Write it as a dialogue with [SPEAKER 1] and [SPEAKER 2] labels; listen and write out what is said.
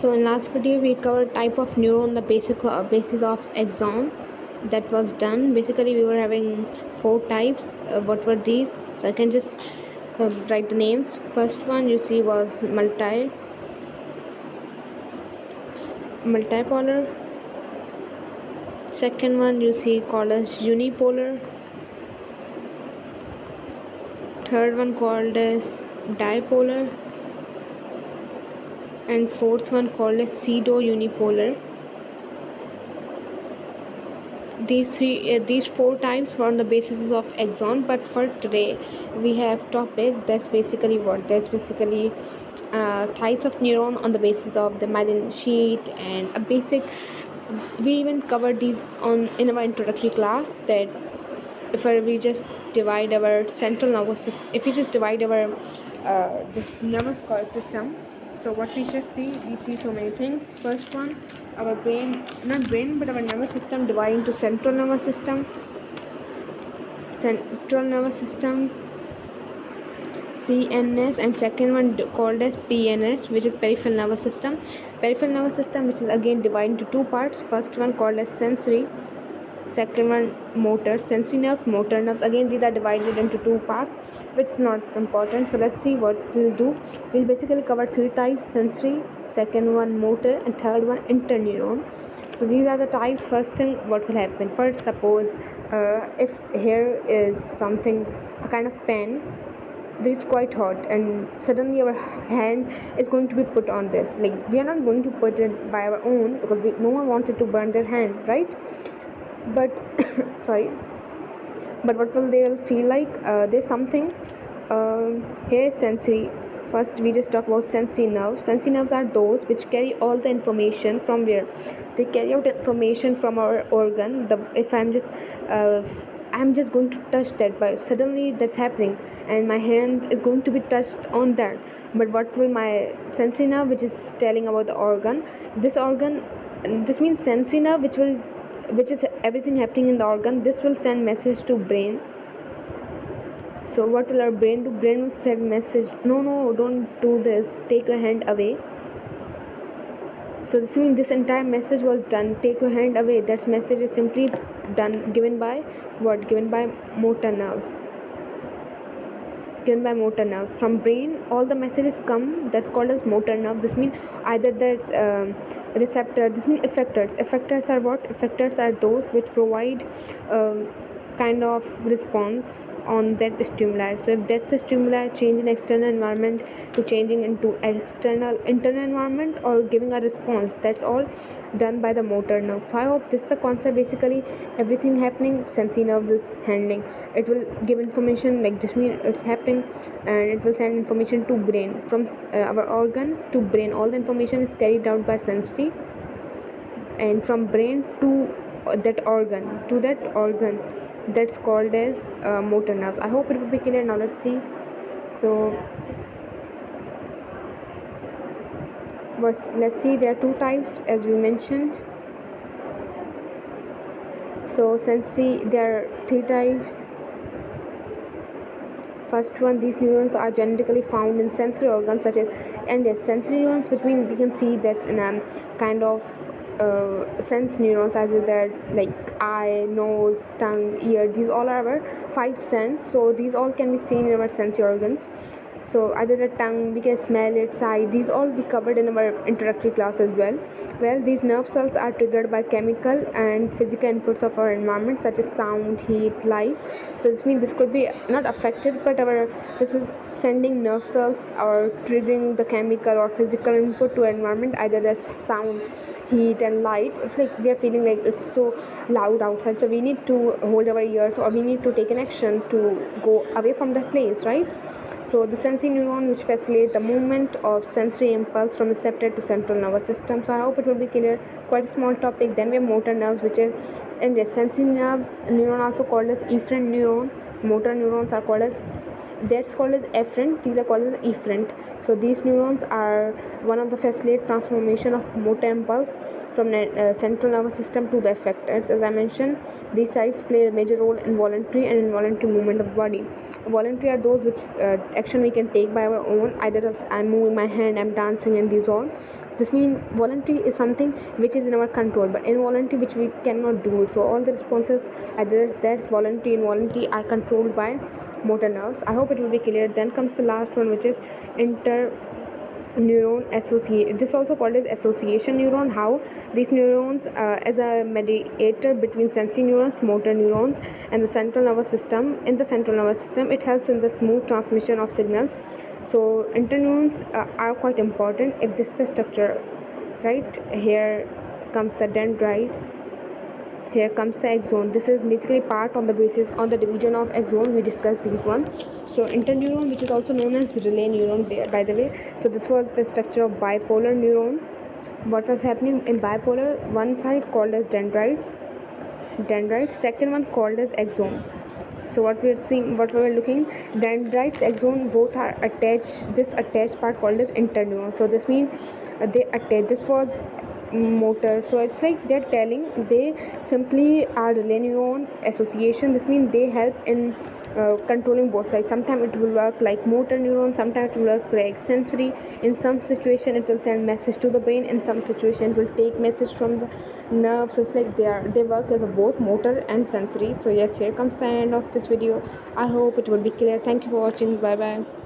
[SPEAKER 1] So in last video we covered type of neuron, the basic basis of axon. That was done. Basically we were having four types. What were these? So I can just write the names. First one you see was multipolar. Second one you see called as unipolar. Third one called as dipolar, and fourth one called as pseudo unipolar. These four types were on the basis of axon, but for today we have topic that's basically types of neuron on the basis of the myelin sheet and a basic. We even covered these on in our introductory class that if we just divide our central nervous system, if we just divide our the nervous core system, so what we just see, we see so many things. First one, our brain, not brain but our nervous system divided into central nervous system, CNS, and second one called as PNS, which is peripheral nervous system. Peripheral nervous system, which is again divided into two parts. First one called as sensory, second one motor. Sensory nerve, motor nerve, again these are divided into two parts, which is not important. So let's see what we'll do. We'll basically cover three types: sensory, second one motor, and third one interneuron. So these are the types. First thing, what will happen? First, suppose if here is something, a kind of pen which is quite hot, and suddenly our hand is going to be put on this. Like, we are not going to put it by our own because no one wanted to burn their hand, right? But sorry, but what will they feel like? There's something. Here is sensory. First we just talk about sensory nerves. Sensory nerves are those which carry all the information from where they carry out information from our organ. If I'm just going to touch that, but suddenly that's happening and my hand is going to be touched on that. But what will my sensory nerve, which is telling about the organ, this means sensory nerve, which is everything happening in the organ, this will send message to brain. So what will our brain do? Brain will send message, no, don't do this, take your hand away. So this means this entire message was done, take your hand away. That message is simply done, given by what? Given by motor nerves. From brain all the messages come, that's called as motor nerve. This means either that's receptor, this means effectors are what? Effectors are those which provide kind of response on that stimuli. So if that's a stimuli, change in external environment to changing into internal environment or giving a response, that's all done by the motor nerve. So I hope this is the concept. Basically everything happening, sensory nerves is handling. It will give information, like this means it's happening, and it will send information to brain. From our organ to brain, all the information is carried out by sensory, and from brain to that organ, that's called as motor nerves. I hope it will be clear. Now let's see. So let's see, there are two types as we mentioned. So sensory, there are three types. First one, these neurons are genetically found in sensory organs such as, and yes, sensory neurons, which means we can see that's in a kind of sense neurons, as is that like eye, nose, tongue, ear. These all are our five sense. So these all can be seen in our sensory organs. So either the tongue, we can smell it, sight. These all we covered in our introductory class as well. Well, these nerve cells are triggered by chemical and physical inputs of our environment such as sound, heat, light. So this means this could be not affected, but this is sending nerve cells or triggering the chemical or physical input to our environment, either that's sound, heat, and light. It's like we are feeling like it's so loud outside, so we need to hold our ears or we need to take an action to go away from that place, right? So the sensory neuron, which facilitate the movement of sensory impulse from receptor to central nervous system. So I hope it will be clear. Quite a small topic. Then we have motor nerves, which is in the sensory nerves neuron, also called as efferent neuron. Motor neurons are called as That's called as efferent. These are called as efferent. So these neurons are one of the facilitate transformation of motor impulse from central nervous system to the effectors. As I mentioned, these types play a major role in voluntary and involuntary movement of the body. Voluntary are those which action we can take by our own. Either I'm moving my hand, I'm dancing, and these all. This means voluntary is something which is in our control, but involuntary which we cannot do it. So all the responses, either that's voluntary, involuntary, are controlled by motor nerves. I hope it will be clear. Then comes the last one, which is inter neuron associate. This also called as association neuron. How these neurons as a mediator between sensory neurons, motor neurons, and the central nervous system. In the central nervous system, it helps in the smooth transmission of signals. So interneurons are quite important. If this is the structure, right here comes the dendrites, here comes the axon. This is basically part on the basis on the division of axon. We discussed these one. So interneuron, which is also known as relay neuron, by the way. So this was the structure of bipolar neuron. What was happening in bipolar? One side called as dendrites. Second one called as axon. So what we are seeing, what we are looking, dendrites, axon, both are attached. This attached part called as interneuron. So this means they attach. This was motor. So it's like they're telling they simply are relay neuron association. This means they help in controlling both sides. Sometimes it will work like motor neuron, sometimes it will work like sensory. In some situation it will send message to the brain, in some situation it will take message from the nerve. So it's like they work as a both motor and sensory. So yes, here comes the end of this video. I hope it will be clear. Thank you for watching. Bye bye.